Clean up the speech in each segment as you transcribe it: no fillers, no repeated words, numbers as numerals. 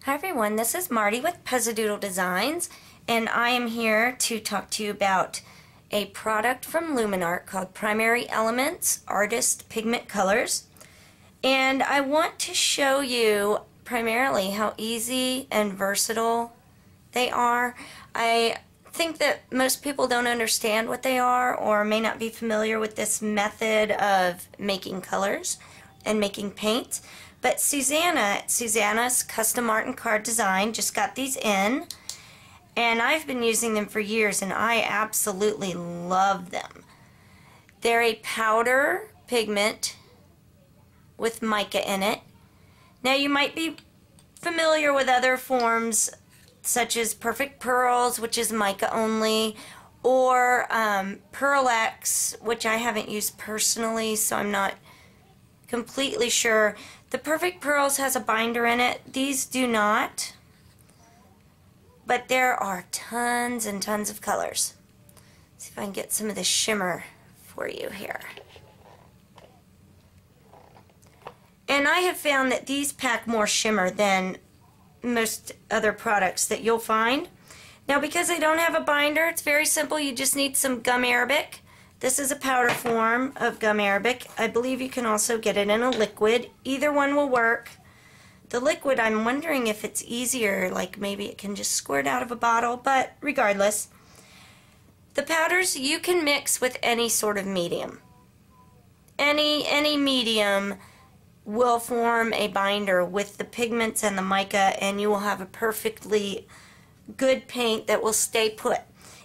Hi everyone, this is Marty with Pezzadoodle Designs, and I am here to talk to you about a product from Luminarte called Primary Elements Artist Pigment Colors. And I want to show you primarily how easy and versatile they are. I think that most people don't understand what they are or may not be familiar with this method of making colors and making paints. But Susanna's Custom Art and Card Design just got these in, and I've been using them for years and I absolutely love them. They're a powder pigment with mica in it. Now you might be familiar with other forms such as Perfect Pearls, which is mica only, or Pearl X, which I haven't used personally, so I'm not completely sure. The Perfect Pearls has a binder in it. These do not. But there are tons and tons of colors. Let's see if I can get some of the shimmer for you here. And I have found that these pack more shimmer than most other products that you'll find. Now, because they don't have a binder, it's very simple. You just need some gum arabic. This is a powder form of gum arabic. I believe you can also get it in a liquid. Either one will work. The liquid, I'm wondering if it's easier, like maybe it can just squirt out of a bottle, but regardless. The powders you can mix with any sort of medium. Any medium will form a binder with the pigments and the mica, and you will have a perfectly good paint that will stay put.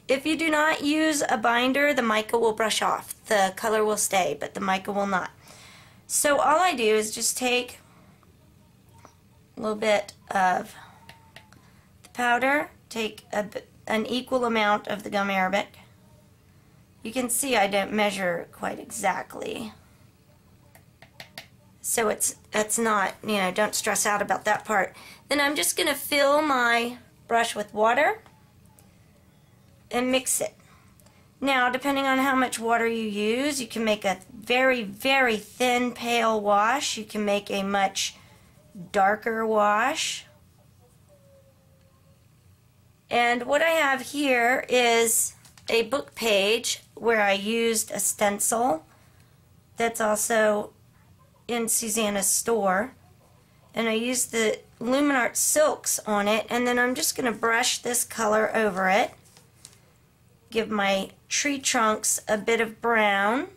If you do not use a binder, the mica will brush off. The color will stay, but the mica will not. So all I do is just take a little bit of the powder, take an equal amount of the gum arabic. You can see I don't measure quite exactly. So it's not, don't stress out about that part. Then I'm just going to fill my brush with water and mix it. Now, depending on how much water you use, you can make a very, very thin pale wash. You can make a much darker wash. And what I have here is a book page where I used a stencil that's also in Susanna's store. And I used the Luminarte silks on it, and then I'm just going to brush this color over it. Give my tree trunks a bit of brown,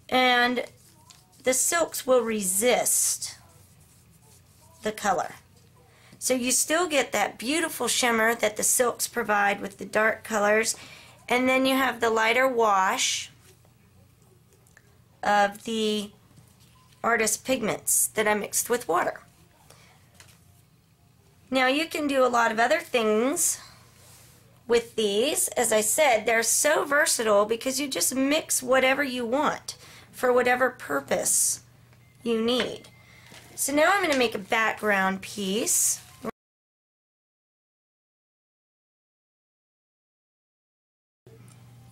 and the silks will resist the color. So you still get that beautiful shimmer that the silks provide with the dark colors, and then you have the lighter wash of the artist pigments that I mixed with water. Now you can do a lot of other things with these. As I said, they're so versatile because you just mix whatever you want for whatever purpose you need. So now I'm going to make a background piece.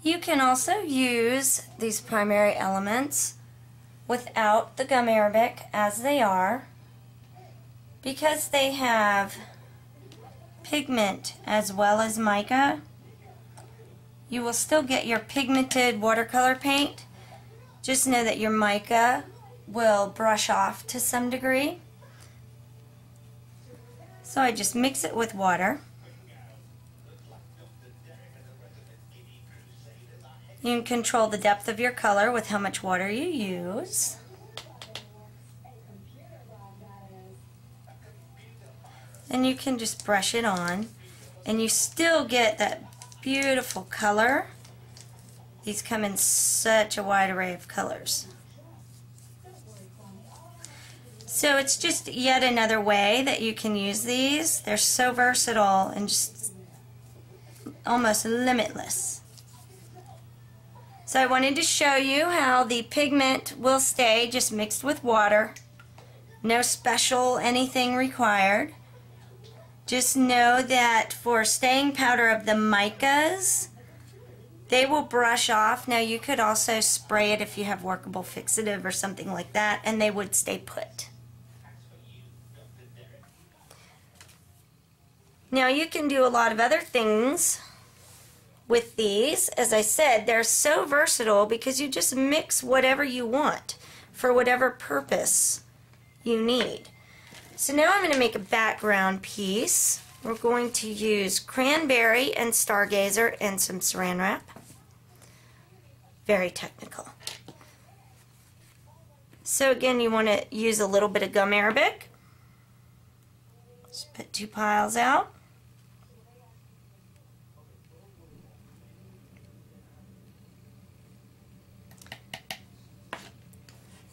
You can also use these primary elements without the gum arabic as they are, because they have pigment as well as mica. You will still get your pigmented watercolor paint. Just know that your mica will brush off to some degree. So I just mix it with water. You can control the depth of your color with how much water you use. And you can just brush it on, and you still get that beautiful color. These come in such a wide array of colors. So it's just yet another way that you can use these. They're so versatile and just almost limitless. So I wanted to show you how the pigment will stay just mixed with water. No special anything required. Just know that for staying powder of the micas, they will brush off. Now you could also spray it if you have workable fixative or something like that, and they would stay put. Now you can do a lot of other things with these. As I said, they're so versatile because you just mix whatever you want for whatever purpose you need. So now I'm going to make a background piece. We're going to use cranberry and stargazer and some saran wrap. Very technical. So again, you want to use a little bit of gum arabic. Just put 2 piles out.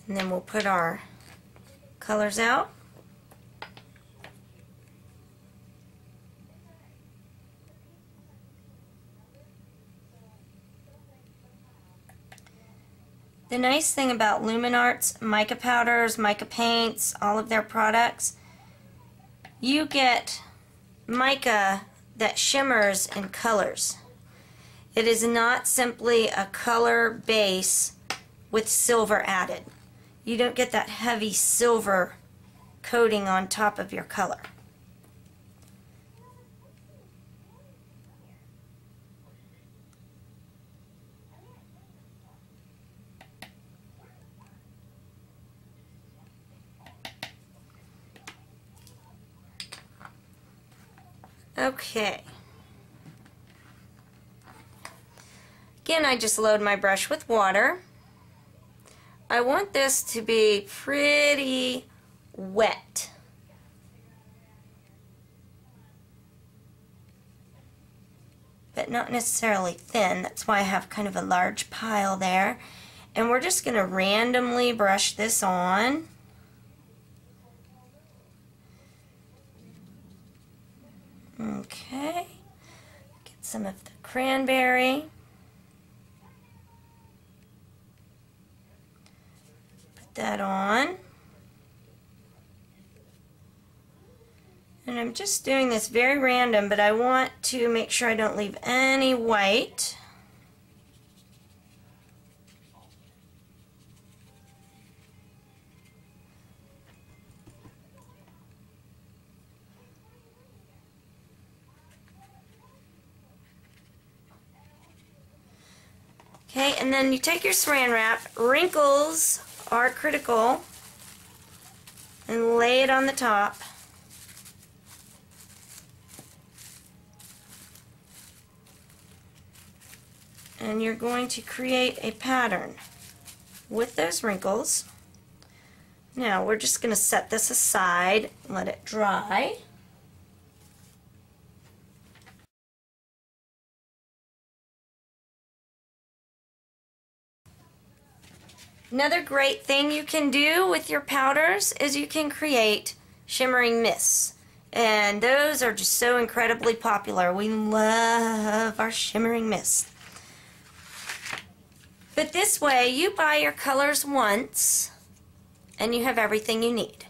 And then we'll put our colors out. The nice thing about Luminarte's mica powders, mica paints, all of their products, you get mica that shimmers in colors. It is not simply a color base with silver added. You don't get that heavy silver coating on top of your color. Okay. Again, I just load my brush with water. I want this to be pretty wet. But not necessarily thin. That's why I have kind of a large pile there. And we're just going to randomly brush this on. Okay, get some of the cranberry. Put that on. And I'm just doing this very random, but I want to make sure I don't leave any white. Okay, and then you take your saran wrap, wrinkles are critical, and lay it on the top. And you're going to create a pattern with those wrinkles. Now we're just going to set this aside, let it dry. Another great thing you can do with your powders is you can create shimmering mists. And those are just so incredibly popular. We love our shimmering mists. But this way, you buy your colors once, and you have everything you need.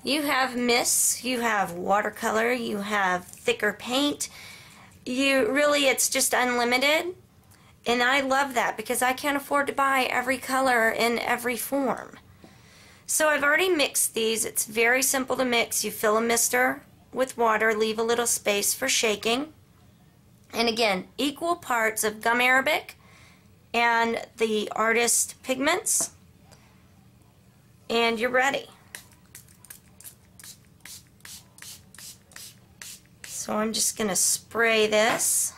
You have mists, you have watercolor, you have thicker paint. It's just unlimited. And I love that because I can't afford to buy every color in every form. So I've already mixed these. It's very simple to mix. You fill a mister with water, leave a little space for shaking. And again, equal parts of gum arabic and the artist pigments. And you're ready. So I'm just going to spray this.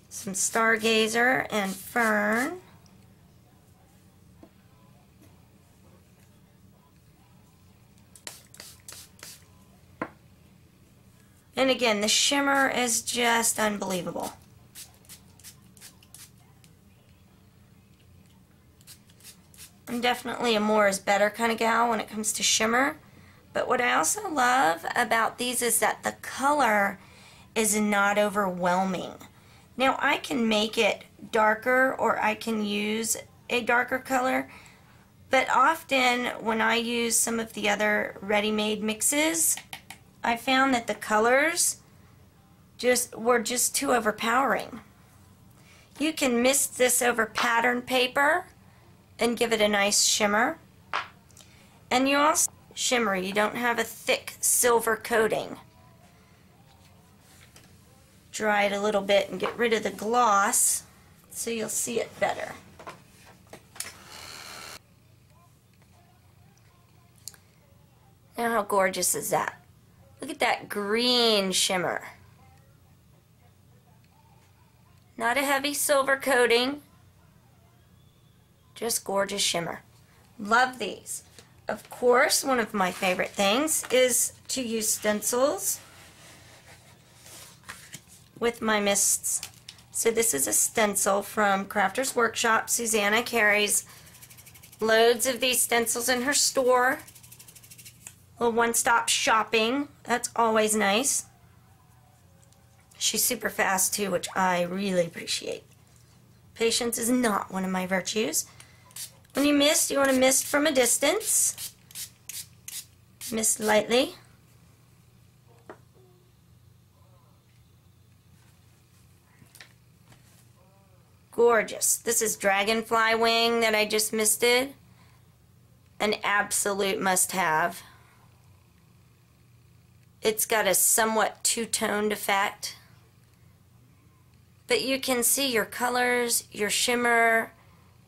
Some stargazer and fern. And again, the shimmer is just unbelievable. I'm definitely a more is better kind of gal when it comes to shimmer. But what I also love about these is that the color is not overwhelming. Now I can make it darker or I can use a darker color, but often when I use some of the other ready-made mixes, I found that the colors were just too overpowering. You can mist this over pattern paper and give it a nice shimmer. And you also shimmery. You don't have a thick silver coating. Dry it a little bit and get rid of the gloss so you'll see it better. Now how gorgeous is that? Look at that green shimmer. Not a heavy silver coating, just gorgeous shimmer. Love these. Of course, one of my favorite things is to use stencils with my mists. So this is a stencil from Crafter's Workshop. Susanna carries loads of these stencils in her store. A little one-stop shopping. That's always nice. She's super fast too, which I really appreciate. Patience is not one of my virtues. When you mist, you want to mist from a distance. Mist lightly. Gorgeous. This is Dragonfly Wing that I just misted. An absolute must-have. It's got a somewhat two-toned effect. But you can see your colors, your shimmer.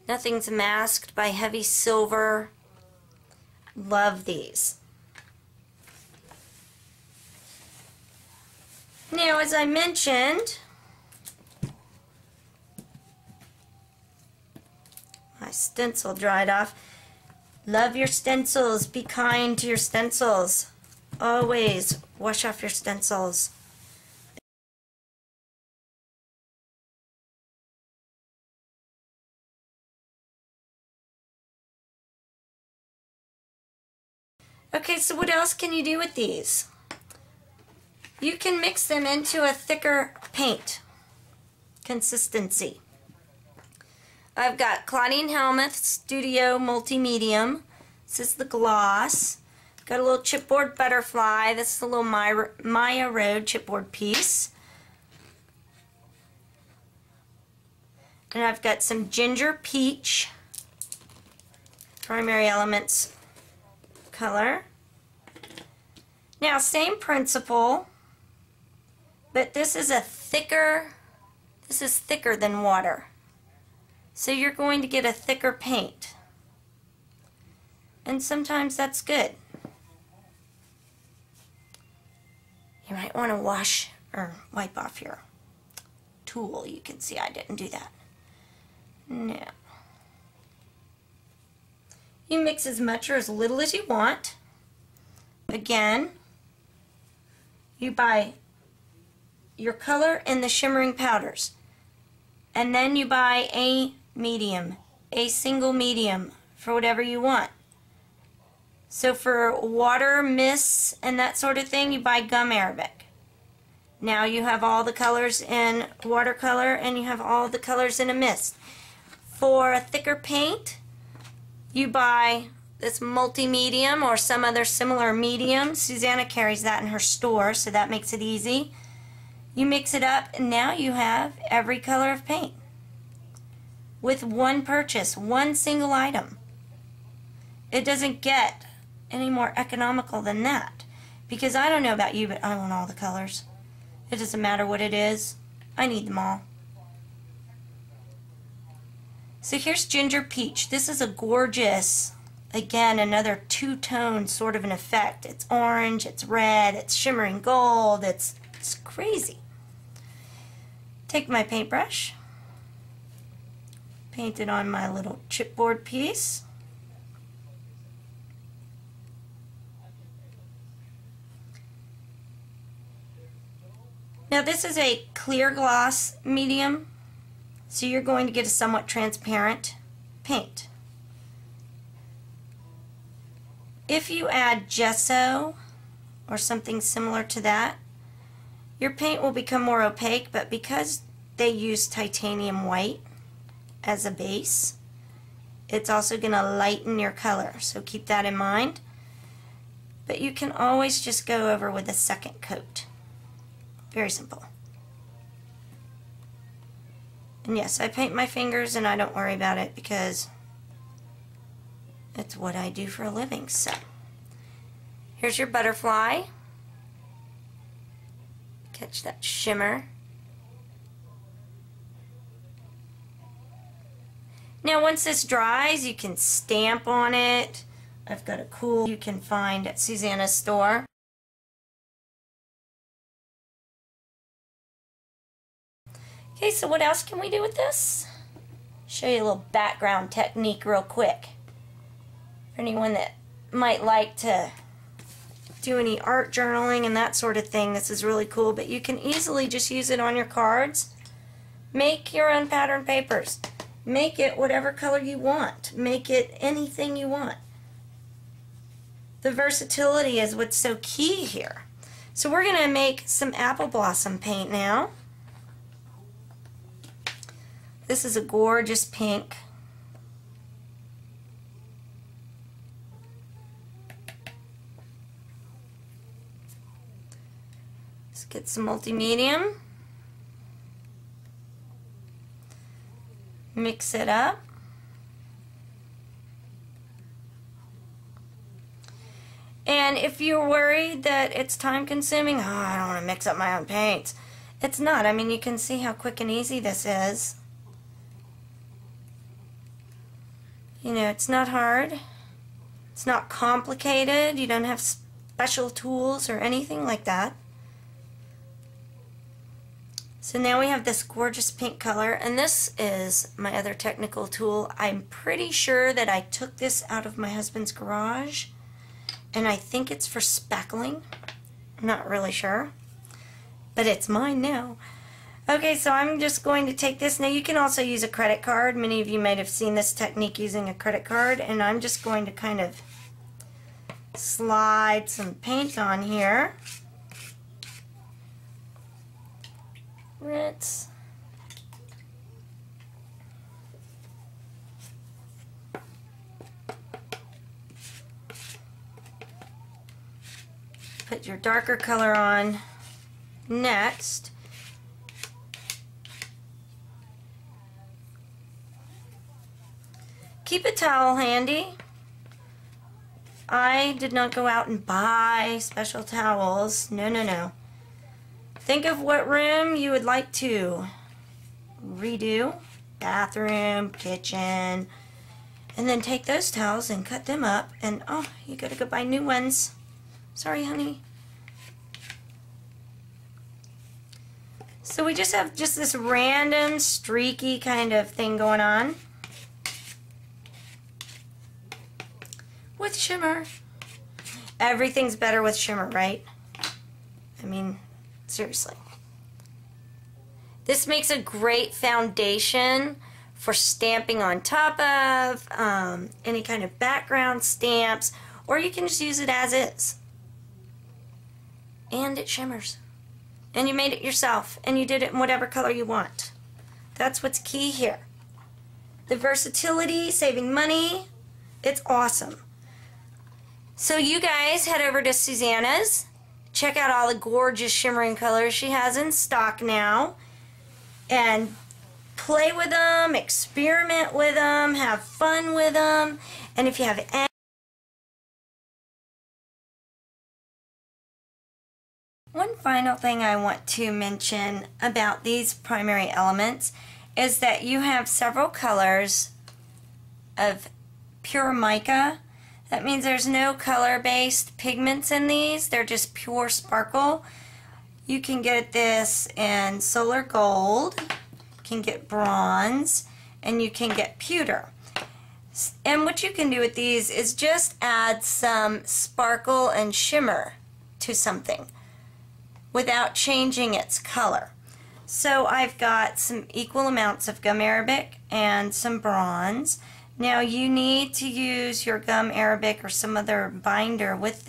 Nothing's masked by heavy silver. Love these. Now, as I mentioned, my stencil dried off. Love your stencils. Be kind to your stencils. Always wash off your stencils. Okay, so what else can you do with these? You can mix them into a thicker paint consistency. I've got Claudine Helmuth Studio Multi-Medium. This is the gloss. Got a little chipboard butterfly. This is a little Maya Road chipboard piece. And I've got some Ginger Peach Primary Elements color. Now, same principle, but this is thicker than water. So you're going to get a thicker paint. And sometimes that's good. You might want to wash or wipe off your tool. You can see I didn't do that. Now, you mix as much or as little as you want. Again, you buy your color and the shimmering powders. And then you buy a medium, a single medium for whatever you want. So for water, mists, and that sort of thing, you buy gum arabic. Now you have all the colors in watercolor and you have all the colors in a mist. For a thicker paint, you buy this multi-medium or some other similar medium. Susanna carries that in her store, so that makes it easy. You mix it up and now you have every color of paint with one purchase, one single item. It doesn't get any more economical than that, because I don't know about you, but I want all the colors. It doesn't matter what it is. I need them all. So here's Ginger Peach. This is a gorgeous, again, another two-tone sort of an effect. It's orange, it's red, it's shimmering gold, it's crazy. Take my paintbrush, paint it on my little chipboard piece. Now this is a clear gloss medium, so you're going to get a somewhat transparent paint. If you add gesso or something similar to that, your paint will become more opaque, but because they use titanium white as a base, it's also going to lighten your color, so keep that in mind. But you can always just go over with a second coat. Very simple. And yes, I paint my fingers and I don't worry about it because it's what I do for a living. So Here's your butterfly. Catch that shimmer. Now once this dries, you can stamp on it. I've got a cool you can find at Susanna's store. Okay, so what else can we do with this? Show you a little background technique real quick. For anyone that might like to do any art journaling and that sort of thing, this is really cool, but you can easily just use it on your cards. Make your own pattern papers. Make it whatever color you want. Make it anything you want. The versatility is what's so key here. So we're going to make some apple blossom paint now. This is a gorgeous pink. Let's get some multi-medium. Mix it up. And if you're worried that it's time consuming, oh, I don't want to mix up my own paints. It's not. I mean, you can see how quick and easy this is. You know, it's not hard. It's not complicated. You don't have special tools or anything like that. So now we have this gorgeous pink color, and this is my other technical tool. I'm pretty sure that I took this out of my husband's garage, and I think it's for spackling. I'm not really sure, but it's mine now. Okay, so I'm just going to take this. Now you can also use a credit card. Many of you might have seen this technique using a credit card, and I'm just going to kind of slide some paint on here. Rinse. Put your darker color on next. Keep a towel handy. I did not go out and buy special towels. No, no, no. Think of what room you would like to redo. Bathroom, kitchen. And then take those towels and cut them up. And oh, you gotta go buy new ones. Sorry, honey. So we just have this random streaky kind of thing going on. With shimmer. Everything's better with shimmer, right? I mean, seriously. This makes a great foundation for stamping on top of, any kind of background stamps, or you can just use it as is. And it shimmers. And you made it yourself, and you did it in whatever color you want. That's what's key here. The versatility, saving money, it's awesome. So you guys head over to Susanna's. Check out all the gorgeous shimmering colors she has in stock now. And play with them, experiment with them, have fun with them. And if you have any one final thing I want to mention about these primary elements is that you have several colors of pure mica. That means there's no color-based pigments in these. They're just pure sparkle. You can get this in solar gold, you can get bronze, and you can get pewter. And what you can do with these is just add some sparkle and shimmer to something without changing its color. So I've got some equal amounts of gum arabic and some bronze. Now you need to use your gum arabic or some other binder with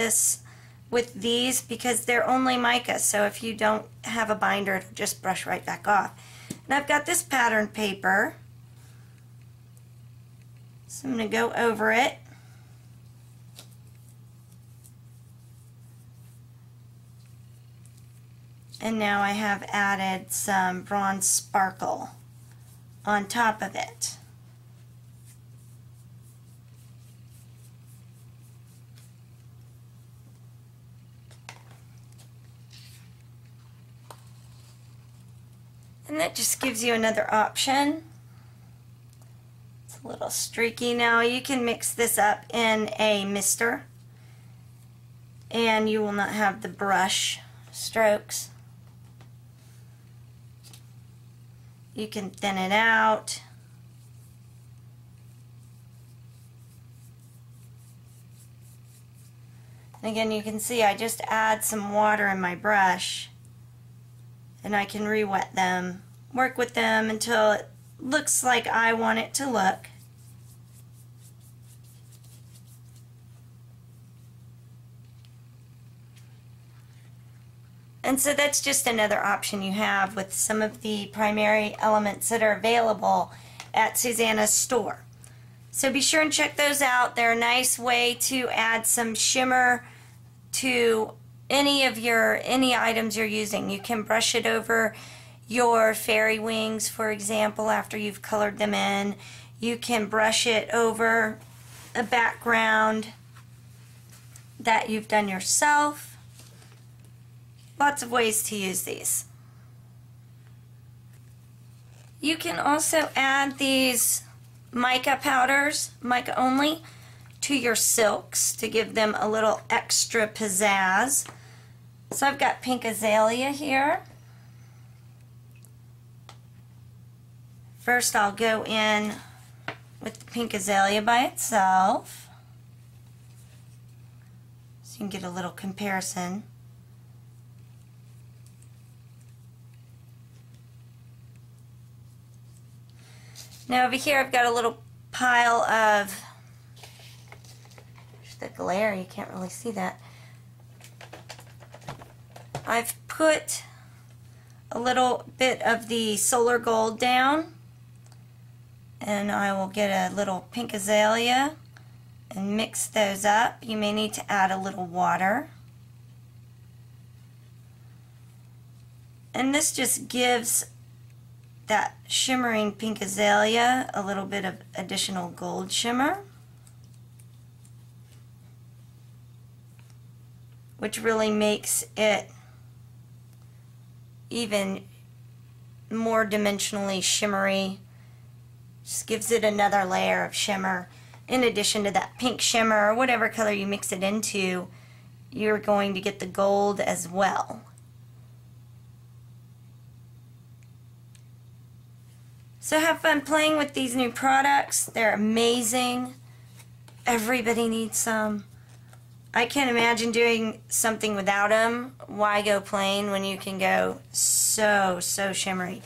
these because they're only mica, so if you don't have a binder it'll just brush right back off. And I've got this pattern paper, so I'm going to go over it. And now I have added some bronze sparkle on top of it. And that just gives you another option. It's a little streaky. Now you can mix this up in a mister and you will not have the brush strokes. You can thin it out. And again, you can see I just add some water in my brush and I can re-wet them, work with them until it looks like I want it to look. And so that's just another option you have with some of the primary elements that are available at Susanna's store. So be sure and check those out. They're a nice way to add some shimmer to any items you're using. You can brush it over your fairy wings, for example, after you've colored them in. You can brush it over a background that you've done yourself. Lots of ways to use these. You can also add these mica powders, mica only, to your silks to give them a little extra pizzazz. So I've got pink azalea here. First I'll go in with the pink azalea by itself so you can get a little comparison. Now over here I've got a little pile of, there's the glare, you can't really see that. I've put a little bit of the solar gold down, and I will get a little pink azalea and mix those up. You may need to add a little water. And this just gives that shimmering pink azalea a little bit of additional gold shimmer, which really makes it even more dimensionally shimmery. Just gives it another layer of shimmer. In addition to that pink shimmer, or whatever color you mix it into, you're going to get the gold as well. So have fun playing with these new products. They're amazing. Everybody needs some. I can't imagine doing something without them. Why go plain when you can go so shimmery?